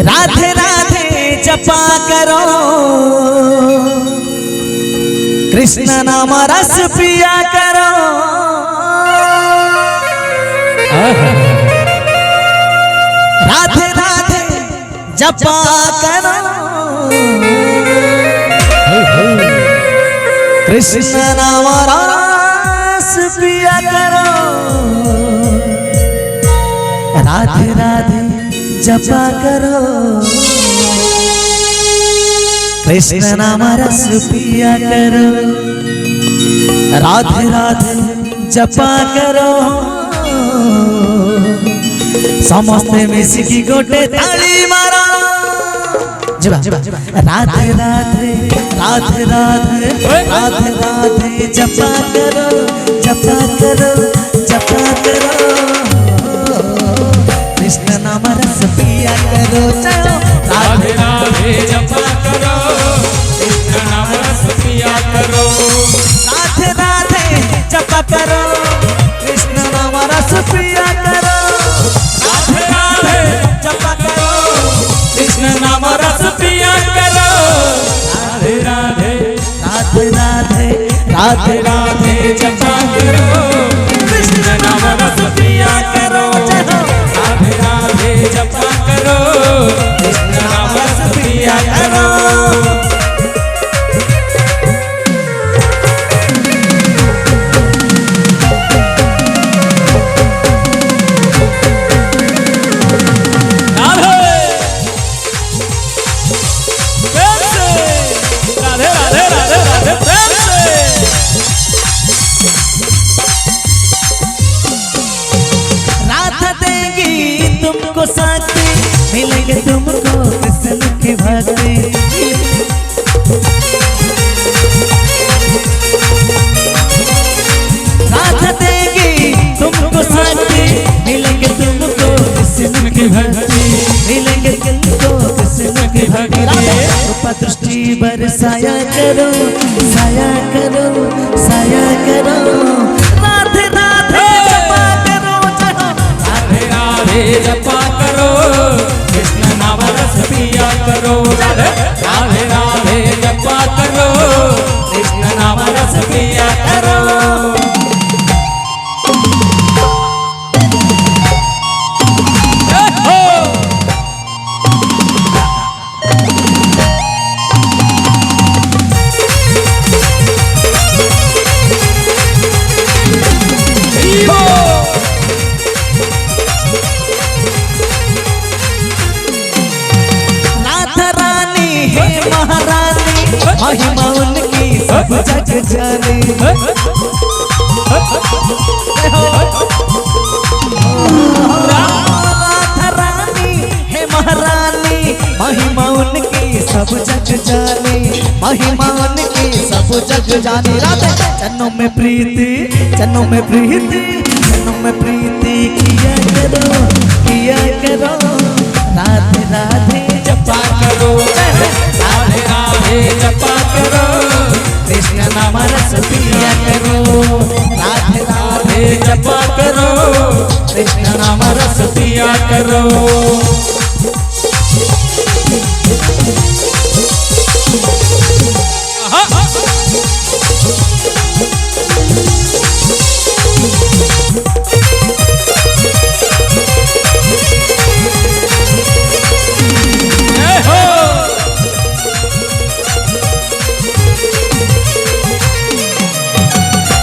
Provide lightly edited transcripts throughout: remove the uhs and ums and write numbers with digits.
राधे राधे जपा करो, कृष्ण नाम रस पिया करो। राधे राधे जपा करो, कृष्ण नाम रस पिया करो। राधे राधे जपा करो, कृष्ण नाम रस पिया करो। राधे राधे जपा करो, समस्ते मिसिकी गोटे ताली मारो। राधे राधे राधे राधे राधे राधे जपा करो, जपा करो, जपा करो। कृष्ण नाम रस पिया करो, चलो राधे राधे जपा करो, कृष्ण नाम रस पिया करो। राधे राधे जपा करो, कृष्ण नाम रस पिया करो। राधे राधे जपा करो, कृष्ण नाम रस पिया करो। राधे राधे राधे राधे राधे राधे जपा करो, कृष्ण नाम रस पिया करो। राधे राधे जपा करो, कृष्ण नाम रस पिया करो। तुमको साथी मिलेंगे, तुमको कृष्ण की भक्ति। राधा देगी तुमको साथी मिलेंगे, तुमको कृष्ण की भक्ति। मिलेंगे तुमको कृष्ण की भक्ति। कृपा दृष्टि बरसाया करो, साया करो, साया करो। राधे राधे जपा करो, राधे राधे जपा करो, कृष्ण नाम रस पिया करो। राधे राधे जपा करो, कृष्ण नाम रस पिया करो। महिमा उनकी सब जग जाने। राधा रानी है महारानी, महिमा उनकी सब जग जाने। महिमा उनकी सब जग जाने। राधे चन्नों में प्रीति, चन्नों में प्रीति, चन्नों में प्रीति किया करो, किया करो। राधे राधे जपा करो, राधे राधे जपा करो, कृष्ण नाम रस पिया करो। राधे राधे जपा करो, कृष्ण नाम रस पिया करो।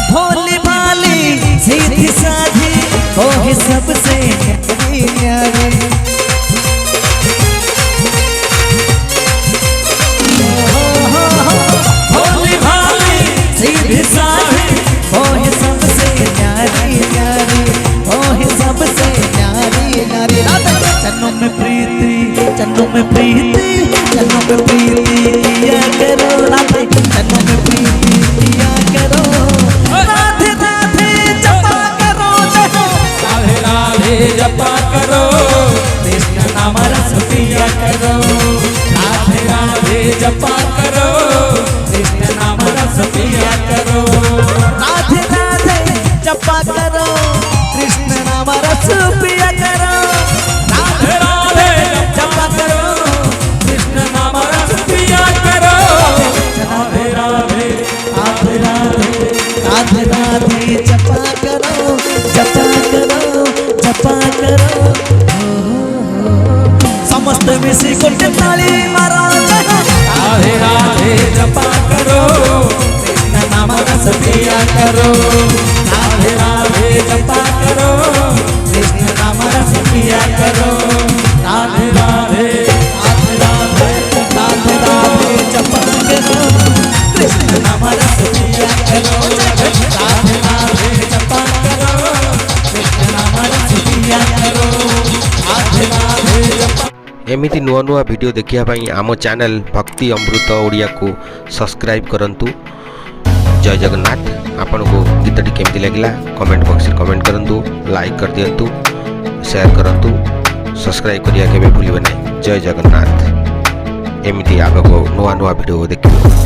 भोली भाली सीधी साधी वो है सबसे न्यारी। भोली भाली सीधी साधी वो है सबसे न्यारी न्यारी, वो है सबसे न्यारी न्यारी। राधा चन्नों में प्रीति, चन्नों में प्रीति, चन्नों में प्रीति किया करो। राधे चन्नों में प्रीति किया करो। राधे राधे जपा करो, राधे राधे जपा करो, कृष्ण नाम रस पिया करो। राधे राधे जपा करो, कृष्ण नाम रस पिया करो। राधे राधे जपा करो, कृष्ण नाम रस पिया करो। राधे राधे जपा करो, ସମସ୍ତେ ମିଶି ଗୋଟେ ତାଳି ମାର राधे राधे जपा करो कृष्ण नाम रस पिया करो राधे राधे जपा करो कृष्ण नाम रस पिया करो राधे राधे राधे राधे राधे राधे जपा करो कृष्ण नाम रस पिया करो राधे राधे जपा करो कृष्ण नाम रस पिया करो राधे राधे जपा एमिति नुआ नुआ वीडियो देखिया पाई आम चैनल भक्ति अमृत ओडिया को सब्सक्राइब करंतु। जय जगन्नाथ। आपन को गीतटी केमती लगिला कमेंट बॉक्स में कमेंट करंतु, लाइक कर दियंतु, शेयर करंतु, सब्सक्राइब करिया केबे भूलिबे नहीं। जय जगन्नाथ। एमिति आगो नुआ नुआ वीडियो देखिबो।